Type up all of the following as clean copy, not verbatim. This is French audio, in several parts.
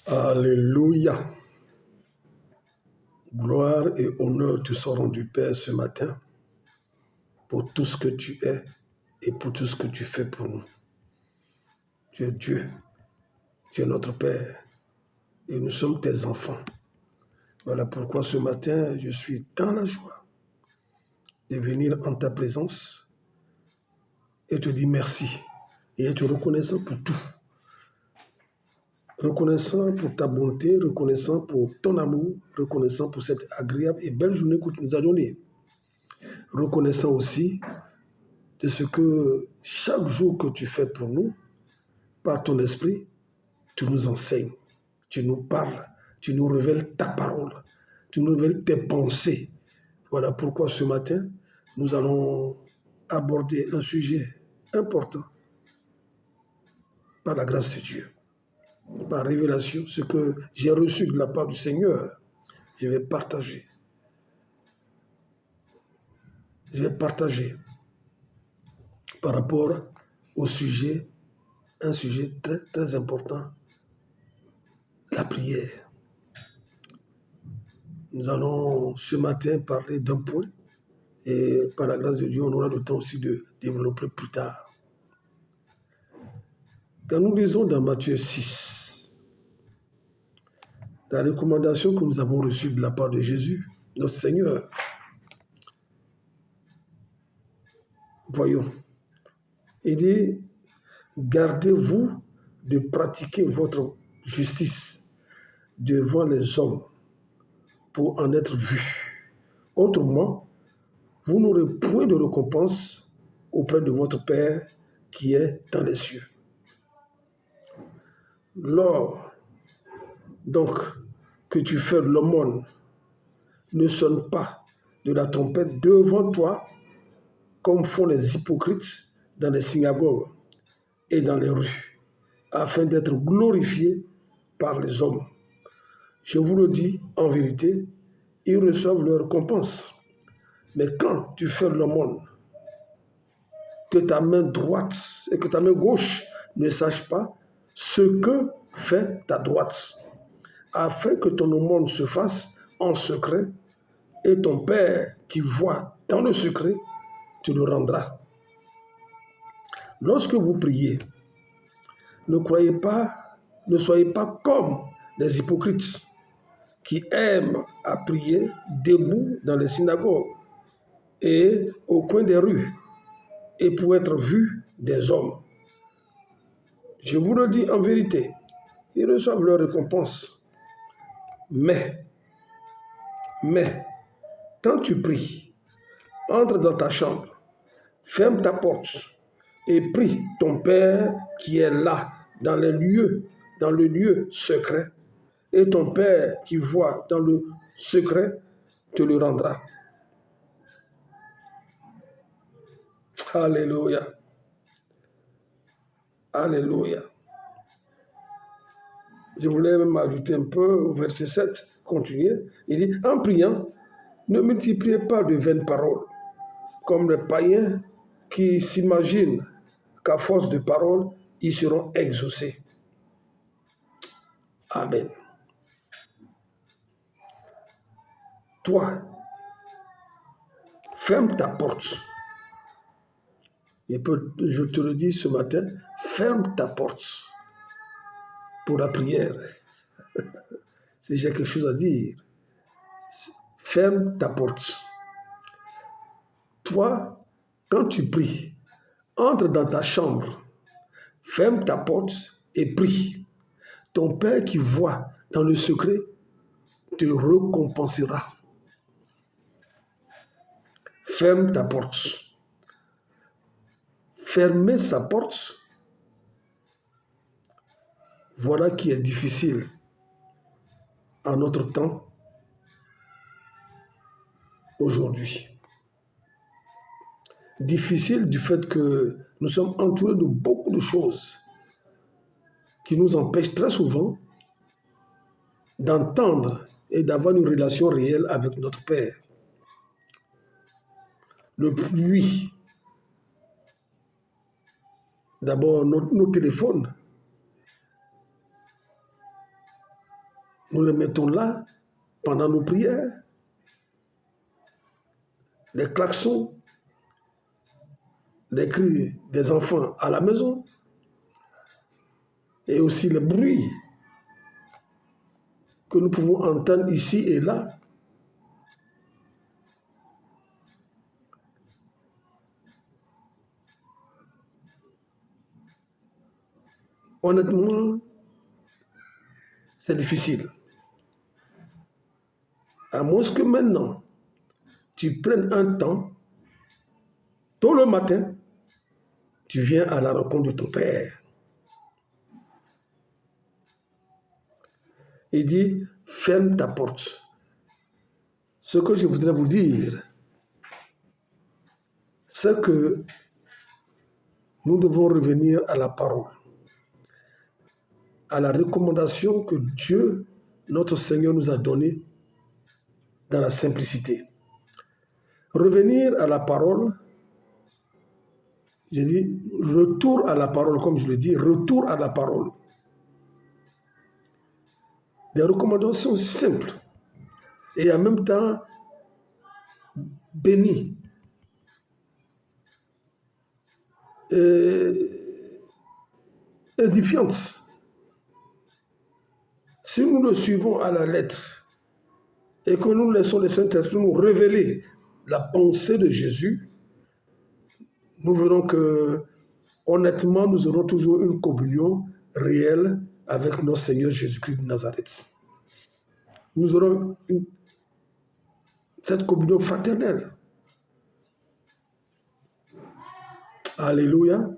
Alléluia. Gloire et honneur te sont rendus, Père, ce matin, pour tout ce que tu es et pour tout ce que tu fais pour nous. Tu es Dieu, tu es notre Père, et nous sommes tes enfants. Voilà pourquoi ce matin, je suis dans la joie de venir en ta présence et te dire merci et être reconnaissant pour tout. Reconnaissant pour ta bonté, reconnaissant pour ton amour, reconnaissant pour cette agréable et belle journée que tu nous as donnée. Reconnaissant aussi de ce que chaque jour que tu fais pour nous, par ton esprit, tu nous enseignes, tu nous parles, tu nous révèles ta parole, tu nous révèles tes pensées. Voilà pourquoi ce matin, nous allons aborder un sujet important par la grâce de Dieu, par révélation, ce que j'ai reçu de la part du Seigneur. Je vais partager. Par rapport au sujet, un sujet très, très important, la prière. Nous allons ce matin parler d'un point et par la grâce de Dieu, on aura le temps aussi de développer plus tard. Quand nous lisons dans Matthieu 6, la recommandation que nous avons reçue de la part de Jésus, notre Seigneur, voyons, il dit, gardez-vous de pratiquer votre justice devant les hommes pour en être vus. Autrement, vous n'aurez point de récompense auprès de votre Père qui est dans les cieux. Lors donc que tu fais l'aumône, ne sonne pas de la trompette devant toi, comme font les hypocrites dans les synagogues et dans les rues, afin d'être glorifiés par les hommes. Je vous le dis en vérité, ils reçoivent leur récompense. Mais quand tu fais l'aumône, que ta main droite et que ta main gauche ne sachent pas ce que fait ta droite, afin que ton aumône se fasse en secret, et ton Père qui voit dans le secret te le rendra. Lorsque vous priez, ne soyez pas comme les hypocrites qui aiment à prier debout dans les synagogues et au coin des rues et pour être vus des hommes. Je vous le dis en vérité, ils reçoivent leur récompense. Mais, quand tu pries, entre dans ta chambre, ferme ta porte et prie ton Père qui est là, dans le lieu secret, et ton Père qui voit dans le secret te le rendra. Alléluia. Alléluia. Je voulais même ajouter un peu au verset 7, continuer. Il dit, en priant, ne multipliez pas de vaines paroles, comme les païens qui s'imaginent qu'à force de paroles, ils seront exaucés. Amen. Toi, ferme ta porte. Je te le dis ce matin, ferme ta porte pour la prière. Si j'ai quelque chose à dire, ferme ta porte. Toi, quand tu pries, entre dans ta chambre, ferme ta porte et prie. Ton Père qui voit dans le secret te récompensera. Ferme ta porte. Fermer sa porte, voilà qui est difficile en notre temps aujourd'hui. Difficile du fait que nous sommes entourés de beaucoup de choses qui nous empêchent très souvent d'entendre et d'avoir une relation réelle avec notre Père. Le bruit, d'abord nos téléphones, Nous les mettons là pendant nos prières. Les klaxons, les cris des enfants à la maison et aussi les bruits que nous pouvons entendre ici et là. Honnêtement, c'est difficile. À moins que maintenant, tu prennes un temps, tôt le matin, tu viens à la rencontre de ton Père. Il dit, ferme ta porte. Ce que je voudrais vous dire, c'est que nous devons revenir à la parole, à la recommandation que Dieu, notre Seigneur, nous a donnée dans la simplicité. Revenir à la parole, je dis retour à la parole, comme je le dis, retour à la parole. Des recommandations simples et en même temps bénies. Édifiantes. Si nous le suivons à la lettre et que nous laissons le Saint-Esprit nous révéler la pensée de Jésus, nous verrons que, honnêtement, nous aurons toujours une communion réelle avec notre Seigneur Jésus-Christ de Nazareth. Nous aurons cette communion fraternelle. Alléluia.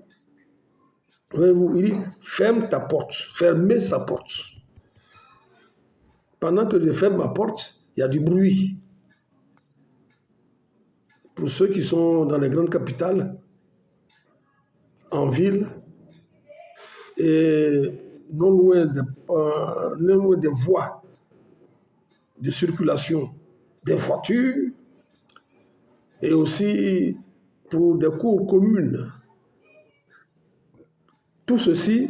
Voyez-vous, il dit, ferme ta porte, fermez sa porte. Pendant que je ferme ma porte, il y a du bruit. Pour ceux qui sont dans les grandes capitales, en ville, et non loin des voies de circulation des voitures, et aussi pour des cours communes. Tout ceci,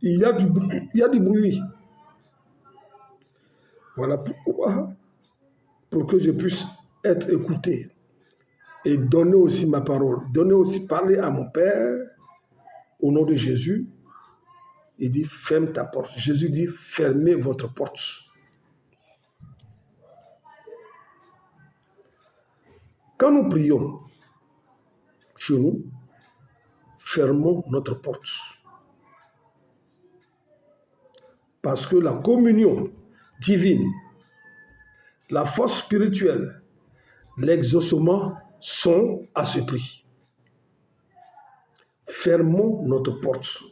il y a du bruit. Voilà pourquoi, pour que je puisse être écouté et donner aussi ma parole, parler à mon Père au nom de Jésus. Il dit, ferme ta porte. Jésus dit, fermez votre porte. Quand nous prions chez nous, fermons notre porte. Parce que la communion divine, la force spirituelle, l'exaucement sont à ce prix. Fermons notre porte.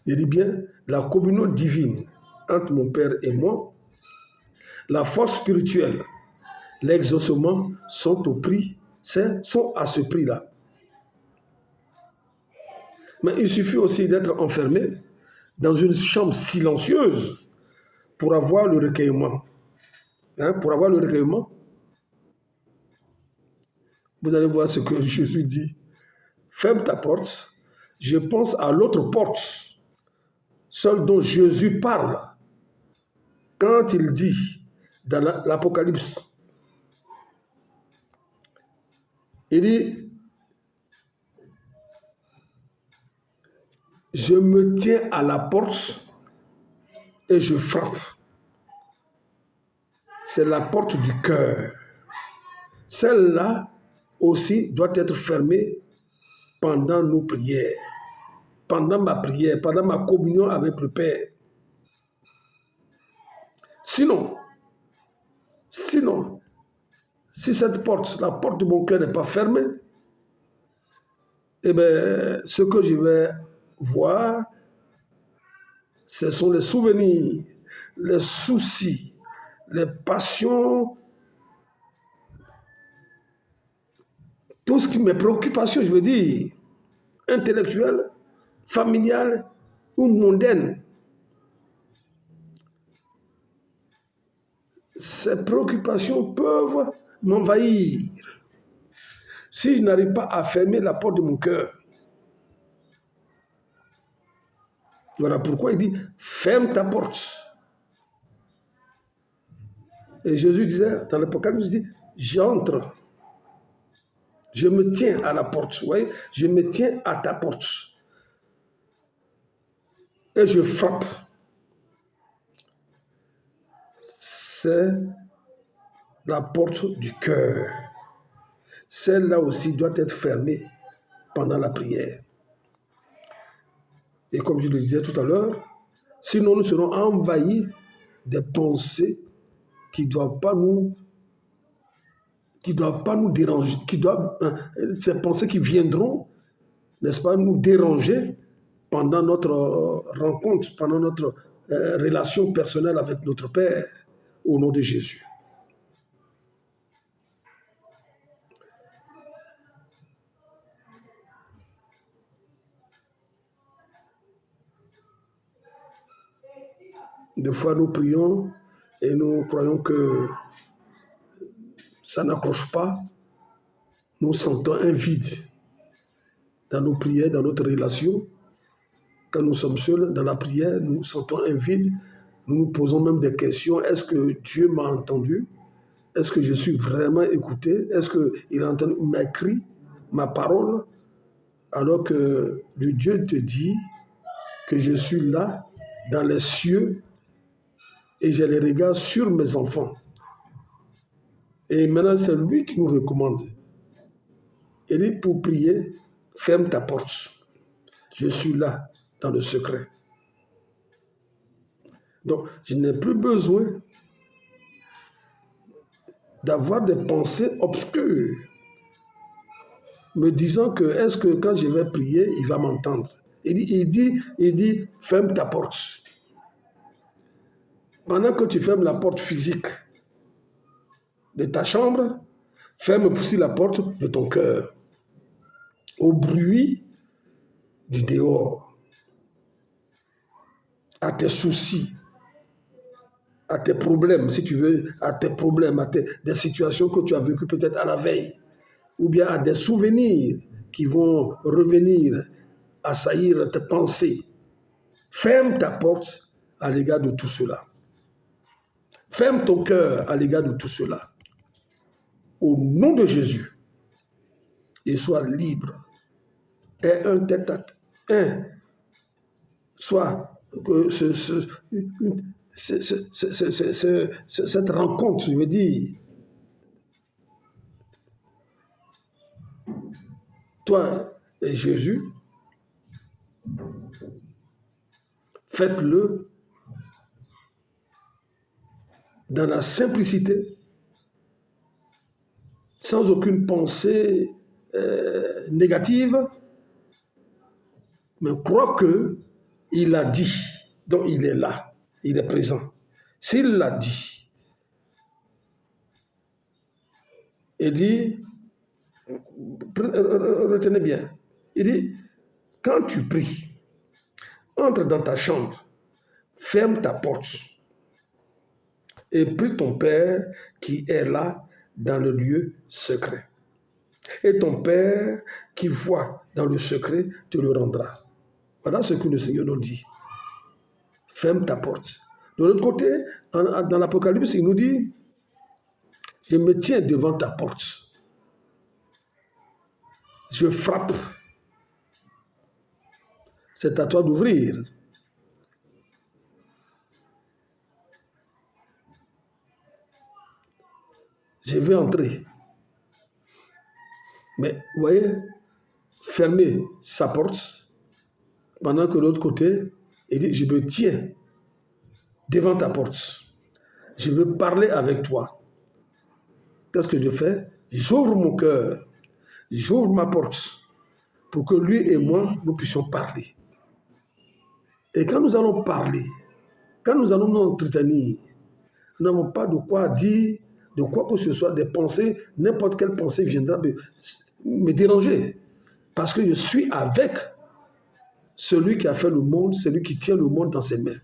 Il dit bien, la communion divine entre mon Père et moi, la force spirituelle, l'exaucement sont au prix, sont à ce prix-là. Mais il suffit aussi d'être enfermé dans une chambre silencieuse pour avoir le recueillement. Pour avoir le recueillement, vous allez voir ce que Jésus dit. Ferme ta porte. Je pense à l'autre porte, celle dont Jésus parle quand il dit dans l'Apocalypse. Il dit, je me tiens à la porte et je frappe. C'est la porte du cœur. Celle-là aussi doit être fermée pendant nos prières, pendant ma prière, pendant ma communion avec le Père. Sinon, si cette porte, la porte de mon cœur n'est pas fermée, eh bien, ce que je vais voir, ce sont les souvenirs, les soucis, les passions, tout ce qui mes préoccupations, je veux dire, intellectuelles, familiales ou mondaines. Ces préoccupations peuvent m'envahir si je n'arrive pas à fermer la porte de mon cœur. Voilà pourquoi il dit, ferme ta porte. Et Jésus disait, dans l'Apocalypse, il dit, j'entre, je me tiens à la porte. Vous voyez, je me tiens à ta porte. Et je frappe. C'est la porte du cœur. Celle-là aussi doit être fermée pendant la prière. Et comme je le disais tout à l'heure, sinon nous serons envahis des pensées qui ne doivent pas nous déranger, ces pensées qui viendront, n'est-ce pas, nous déranger pendant notre rencontre, pendant notre relation personnelle avec notre Père, au nom de Jésus. Des fois, nous prions et nous croyons que ça n'accroche pas. Nous sentons un vide dans nos prières, dans notre relation. Quand nous sommes seuls dans la prière, nous sentons un vide. Nous nous posons même des questions. Est-ce que Dieu m'a entendu? Est-ce que je suis vraiment écouté? Est-ce qu'il a entendu mes cris, ma parole? Alors que le Dieu te dit que je suis là, dans les cieux, et j'ai les regards sur mes enfants. Et maintenant, c'est lui qui nous recommande. Il dit, pour prier, ferme ta porte. Je suis là, dans le secret. Donc, je n'ai plus besoin d'avoir des pensées obscures, me disant que est-ce que quand je vais prier, il va m'entendre. Il dit, ferme ta porte. Pendant que tu fermes la porte physique de ta chambre, ferme aussi la porte de ton cœur au bruit du dehors, à tes soucis, à tes problèmes, si tu veux, à tes problèmes, des situations que tu as vécues peut-être à la veille, ou bien à des souvenirs qui vont revenir, assaillir tes pensées. Ferme ta porte à l'égard de tout cela. Ferme ton cœur à l'égard de tout cela. Au nom de Jésus, et sois libre. Et un tête-à-tête, soit que cette rencontre, je veux dire, toi et Jésus, faites-le dans la simplicité, sans aucune pensée négative, mais crois qu'il a dit, donc il est là, il est présent. S'il l'a dit, il dit, retenez bien, il dit, quand tu pries, entre dans ta chambre, ferme ta porte et prie ton Père qui est là dans le lieu secret. Et ton Père qui voit dans le secret te le rendra. Voilà ce que le Seigneur nous dit. Ferme ta porte. De l'autre côté, dans l'Apocalypse, il nous dit, je me tiens devant ta porte. Je frappe. C'est à toi d'ouvrir. Je vais entrer. Mais, vous voyez, fermer sa porte, pendant que de l'autre côté, il dit, je me tiens devant ta porte. Je veux parler avec toi. Qu'est-ce que je fais? J'ouvre mon cœur, j'ouvre ma porte pour que lui et moi, nous puissions parler. Et quand nous allons parler, quand nous allons nous entretenir, nous n'avons pas de quoi dire, de quoi que ce soit, des pensées, n'importe quelle pensée viendra me déranger. Parce que je suis avec celui qui a fait le monde, celui qui tient le monde dans ses mains.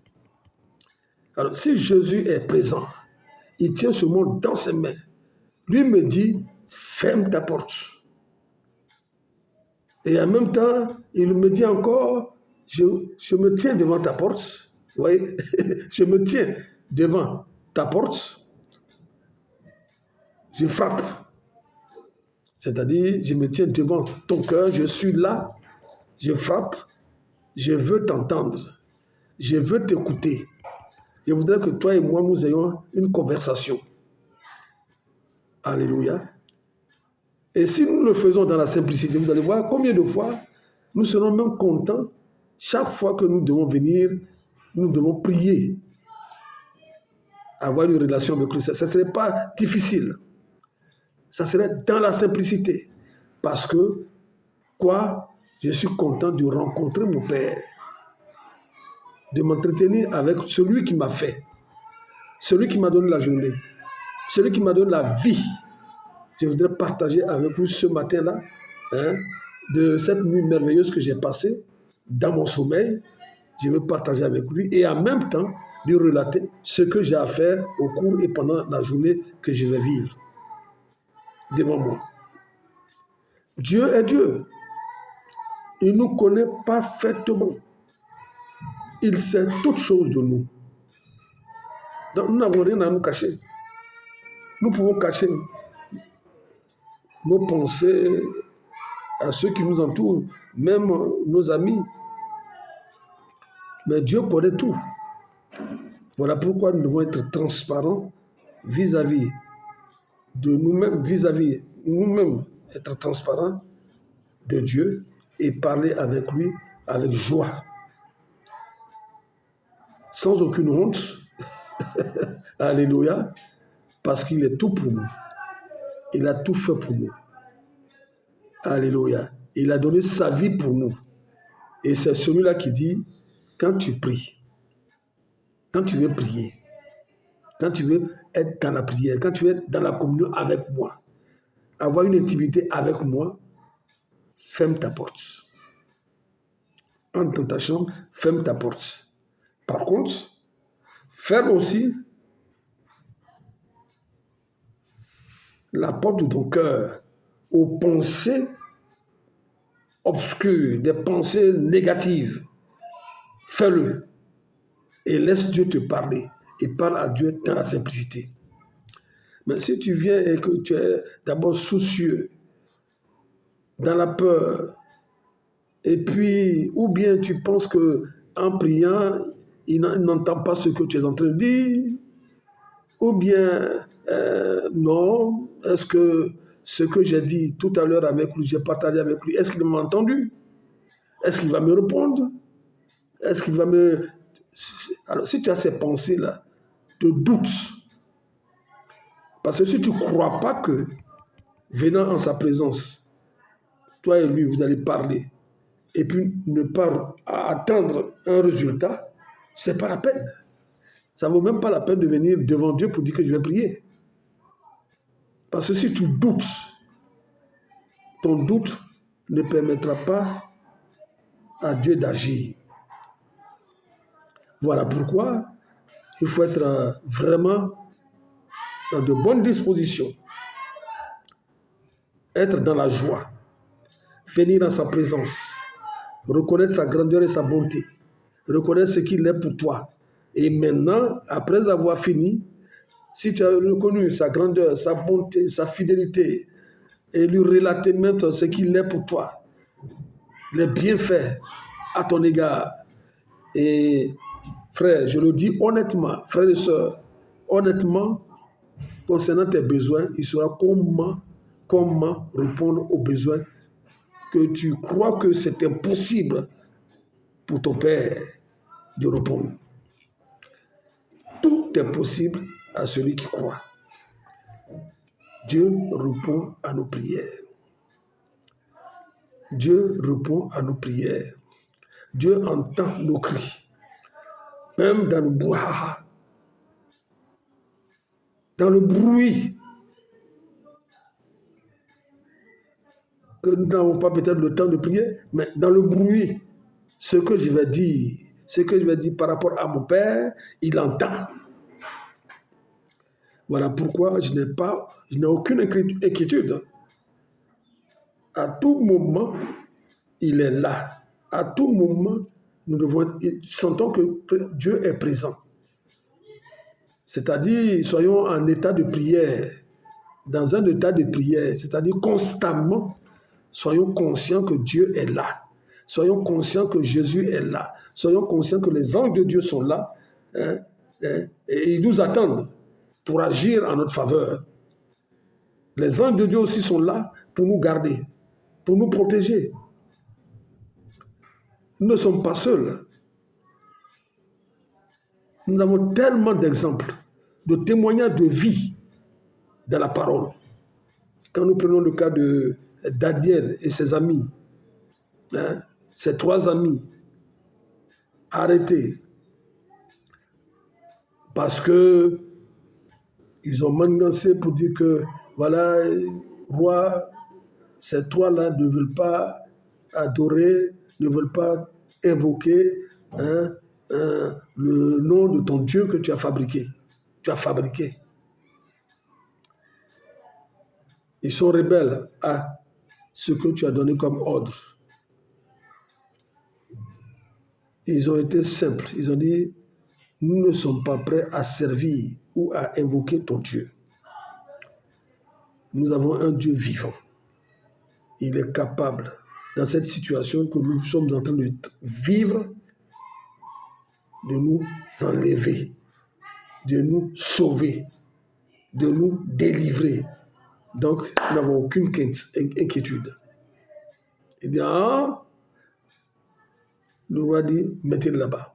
Alors, si Jésus est présent, il tient ce monde dans ses mains. Lui me dit, ferme ta porte. Et en même temps, il me dit encore, je me tiens devant ta porte. Vous voyez, je me tiens devant ta porte. Je frappe. C'est-à-dire, je me tiens devant ton cœur, je suis là, je frappe, je veux t'entendre, je veux t'écouter. Je voudrais que toi et moi, nous ayons une conversation. Alléluia. Et si nous le faisons dans la simplicité, vous allez voir combien de fois nous serons même contents chaque fois que nous devons venir, nous devons prier, avoir une relation avec lui. Ça ne serait pas difficile. Ça serait dans la simplicité. Parce que, quoi, je suis content de rencontrer mon Père, de m'entretenir avec celui qui m'a fait, celui qui m'a donné la journée, celui qui m'a donné la vie. Je voudrais partager avec lui ce matin-là, de cette nuit merveilleuse que j'ai passée dans mon sommeil. Je veux partager avec lui et en même temps lui relater ce que j'ai à faire au cours et pendant la journée que je vais vivre devant moi. Dieu est Dieu. Il nous connaît parfaitement. Il sait toutes choses de nous. Donc nous n'avons rien à nous cacher. Nous pouvons cacher nos pensées à ceux qui nous entourent, même nos amis. Mais Dieu connaît tout. Voilà pourquoi nous devons être transparents vis-à-vis de nous-mêmes, vis-à-vis nous-mêmes, être transparents de Dieu et parler avec lui avec joie, sans aucune honte. Alléluia, parce qu'il est tout pour nous. Il a tout fait pour nous. Alléluia. Il a donné sa vie pour nous. Et c'est celui-là qui dit, quand tu pries, quand tu veux prier, quand tu veux être dans la prière, quand tu veux être dans la communion avec moi, avoir une intimité avec moi, ferme ta porte. Entre dans ta chambre, ferme ta porte. Par contre, ferme aussi la porte de ton cœur aux pensées obscures, des pensées négatives. Fais-le et laisse Dieu te parler et parle à Dieu dans la simplicité. Mais si tu viens et que tu es d'abord soucieux, dans la peur, et puis, ou bien tu penses qu'en priant, il n'entend pas ce que tu es en train de dire, ou bien, non, est-ce que ce que j'ai dit tout à l'heure avec lui, j'ai partagé avec lui, est-ce qu'il m'a entendu? Est-ce qu'il va me répondre? Est-ce qu'il va me... Alors, si tu as ces pensées-là, de doute, parce que si tu ne crois pas que, venant en sa présence, toi et lui, vous allez parler, et puis ne pas attendre un résultat, ce n'est pas la peine. Ça ne vaut même pas la peine de venir devant Dieu pour dire que je vais prier. Parce que si tu doutes, ton doute ne permettra pas à Dieu d'agir. Voilà pourquoi il faut être vraiment dans de bonnes dispositions, être dans la joie, venir dans sa présence, reconnaître sa grandeur et sa bonté, reconnaître ce qu'il est pour toi. Et maintenant, après avoir fini, si tu as reconnu sa grandeur, sa bonté, sa fidélité, et lui relater maintenant ce qu'il est pour toi, les bienfaits à ton égard. Et frère, je le dis honnêtement, frères et sœurs, honnêtement, concernant tes besoins, il sera comment répondre aux besoins que tu crois que c'est impossible pour ton Père de répondre. Tout est possible à celui qui croit. Dieu répond à nos prières. Dieu répond à nos prières. Dieu entend nos cris. Même dans le brouhaha, dans le bruit, que nous n'avons pas peut-être le temps de prier, mais dans le bruit, ce que je vais dire par rapport à mon Père, il entend. Voilà pourquoi je n'ai aucune inquiétude. À tout moment, il est là. À tout moment, sentons que Dieu est présent. C'est-à-dire, soyons en état de prière, dans un état de prière, c'est-à-dire constamment, soyons conscients que Dieu est là. Soyons conscients que Jésus est là. Soyons conscients que les anges de Dieu sont là, hein, et ils nous attendent pour agir en notre faveur. Les anges de Dieu aussi sont là pour nous garder, pour nous protéger. Nous ne sommes pas seuls. Nous avons tellement d'exemples, de témoignages de vie dans la parole. Quand nous prenons le cas de Daniel et ses amis, hein, ses 3 amis arrêtés parce que ils ont manigancé pour dire que voilà, roi, ces 3-là ne veulent pas adorer, ne veulent pas invoquer, hein, le nom de ton Dieu que tu as fabriqué. Ils sont rebelles à ce que tu as donné comme ordre. Ils ont été simples. Ils ont dit, nous ne sommes pas prêts à servir ou à invoquer ton Dieu. Nous avons un Dieu vivant. Il est capable, dans cette situation que nous sommes en train de vivre, de nous enlever, de nous sauver, de nous délivrer. Donc, nous n'avons aucune inquiétude. Il dit, le roi dit, mettez-le là-bas,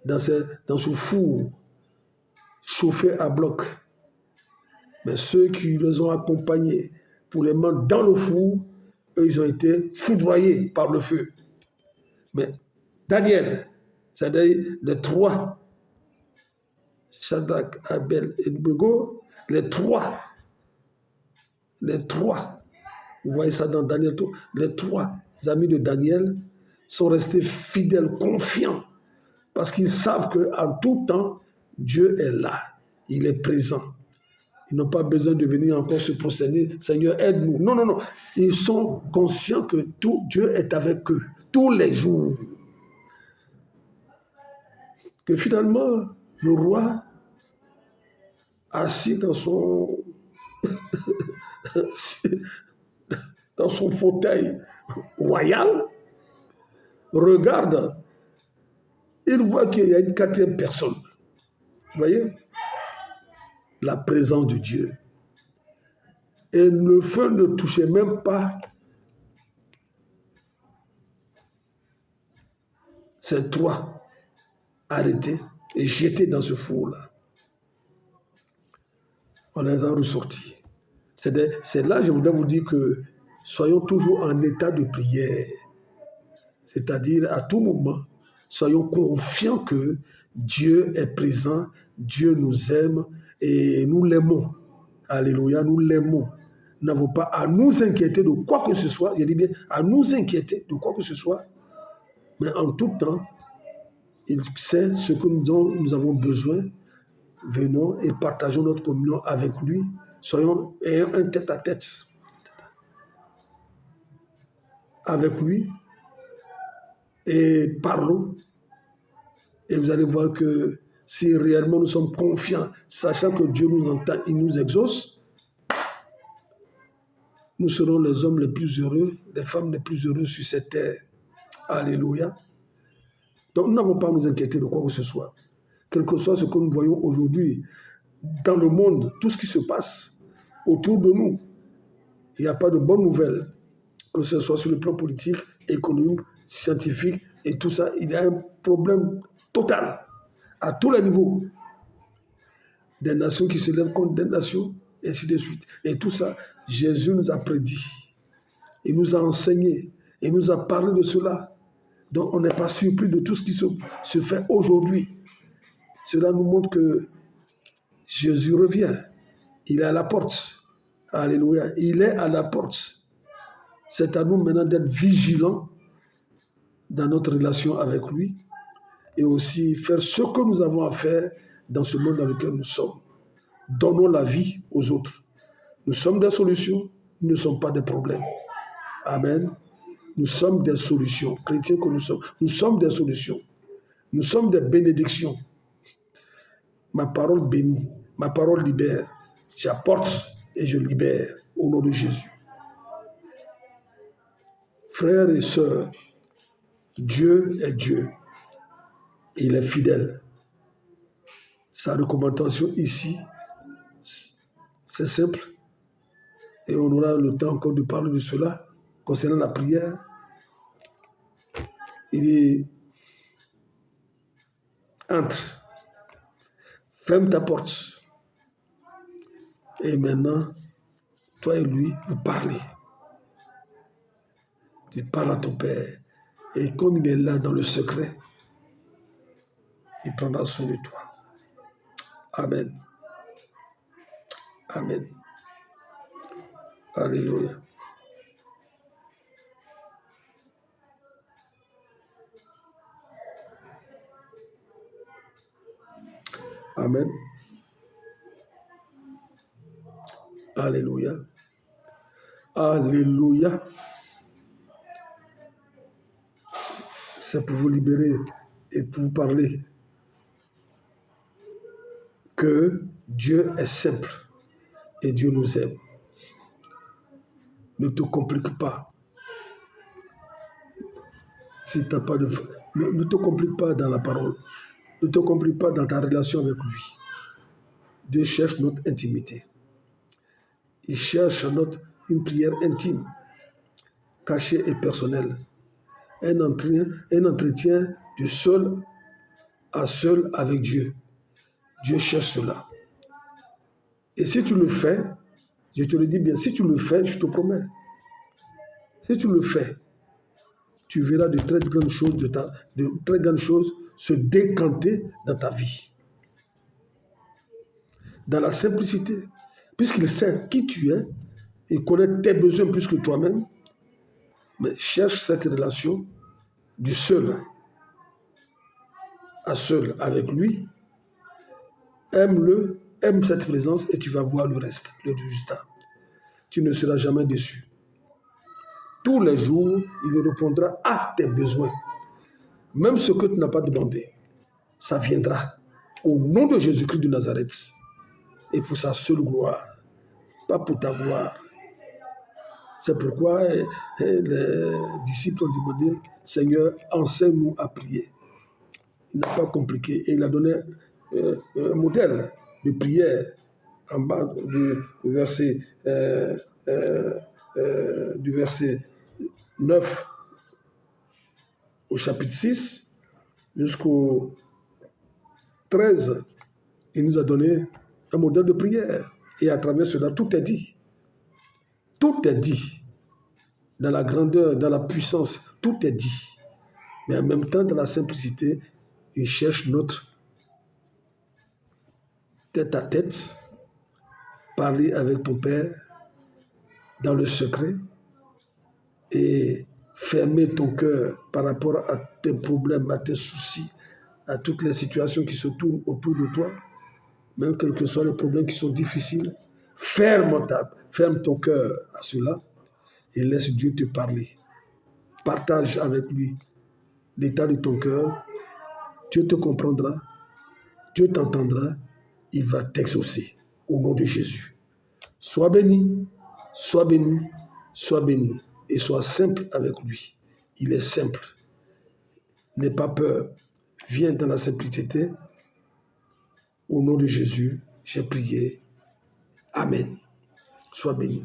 dans ce four chauffé à bloc. Mais ceux qui les ont accompagnés pour les mettre dans le four, eux, ils ont été foudroyés par le feu. Mais Daniel, c'est-à-dire les 3, Shadrach, Abel et Abednego, les trois, vous voyez ça dans Daniel, les 3 amis de Daniel sont restés fidèles, confiants, parce qu'ils savent qu'en tout temps, Dieu est là, il est présent. Ils n'ont pas besoin de venir encore se prosterner. Seigneur, aide-nous. Non, non, non. Ils sont conscients que Dieu est avec eux tous les jours. Que finalement, le roi, assis dans son fauteuil royal, regarde, il voit qu'il y a une 4e personne. Vous voyez? La présence de Dieu. Et le feu ne touchait même pas ces 3 arrêtés et jetés dans ce four-là. On les a ressortis. C'est là, je voudrais vous dire que soyons toujours en état de prière. C'est-à-dire, à tout moment, soyons confiants que Dieu est présent, Dieu nous aime et nous l'aimons. Alléluia, nous l'aimons. Nous n'avons pas à nous inquiéter de quoi que ce soit, je dis bien à nous inquiéter de quoi que ce soit, mais en tout temps, il sait ce que nous avons besoin. Venons et partageons notre communion avec lui. Ayons un tête-à-tête avec lui et parlons. Et vous allez voir que si réellement nous sommes confiants, sachant que Dieu nous entend, il nous exauce, nous serons les hommes les plus heureux, les femmes les plus heureuses sur cette terre. Alléluia. Donc nous n'avons pas à nous inquiéter de quoi que ce soit. Quel que soit ce que nous voyons aujourd'hui dans le monde, tout ce qui se passe autour de nous, il n'y a pas de bonnes nouvelles, que ce soit sur le plan politique, économique, scientifique et tout ça. Il y a un problème total à tous les niveaux. Des nations qui se lèvent contre des nations, et ainsi de suite. Et tout ça, Jésus nous a prédit. Il nous a enseigné. Il nous a parlé de cela. Donc on n'est pas surpris de tout ce qui se fait aujourd'hui. Cela nous montre que Jésus revient. Il est à la porte. Alléluia. Il est à la porte. C'est à nous maintenant d'être vigilants dans notre relation avec lui et aussi faire ce que nous avons à faire dans ce monde dans lequel nous sommes. Donnons la vie aux autres. Nous sommes des solutions, nous ne sommes pas des problèmes. Amen. Nous sommes des solutions. Chrétiens que nous sommes des solutions. Nous sommes des bénédictions. Ma parole bénit, ma parole libère. J'apporte et je libère au nom de Jésus. Frères et sœurs, Dieu est Dieu. Il est fidèle. Sa recommandation ici, c'est simple. Et on aura le temps encore de parler de cela concernant la prière. Il est entre, ferme ta porte. Et maintenant, toi et lui, vous parlez. Tu parles à ton Père. Et comme il est là dans le secret, il prendra soin de toi. Amen. Amen. Alléluia. Amen. Alléluia. Alléluia. C'est pour vous libérer et pour vous parler que Dieu est simple et Dieu nous aime. Ne te complique pas. Si t'as pas de... Ne te complique pas dans la parole. Ne te complique pas dans ta relation avec lui. Dieu cherche notre intimité. Il cherche une prière intime, cachée et personnelle. Un entretien de seul à seul avec Dieu. Dieu cherche cela. Et si tu le fais, je te le dis bien, si tu le fais, je te promets, si tu le fais, tu verras de très grandes choses se décanter dans ta vie. Dans la simplicité. Puisqu'il sait qui tu es, il connaît tes besoins plus que toi-même, mais cherche cette relation du seul à seul avec lui. Aime-le, aime cette présence et tu vas voir le reste, le résultat. Tu ne seras jamais déçu. Tous les jours, il répondra à tes besoins. Même ce que tu n'as pas demandé, ça viendra au nom de Jésus-Christ de Nazareth et pour sa seule gloire, pas pour ta gloire. C'est pourquoi les disciples ont demandé, Seigneur, enseigne-nous à prier. Il n'a pas compliqué et il a donné un modèle de prière en bas du verset 9 au chapitre 6 jusqu'au 13. Il nous a donné un modèle de prière et à travers cela, tout est dit. Tout est dit. Dans la grandeur, dans la puissance, tout est dit. Mais en même temps, dans la simplicité, il cherche notre tête à tête, parler avec ton Père dans le secret et fermer ton cœur par rapport à tes problèmes, à tes soucis, à toutes les situations qui se tournent autour de toi, même quels que soient les problèmes qui sont difficiles. Ferme ton cœur à cela et laisse Dieu te parler. Partage avec lui l'état de ton cœur. Dieu te comprendra, Dieu t'entendra, il va t'exaucer au nom de Jésus. Sois béni, sois béni, sois béni et sois simple avec lui. Il est simple. N'aie pas peur. Viens dans la simplicité. Au nom de Jésus, j'ai prié. Amen. Sois béni.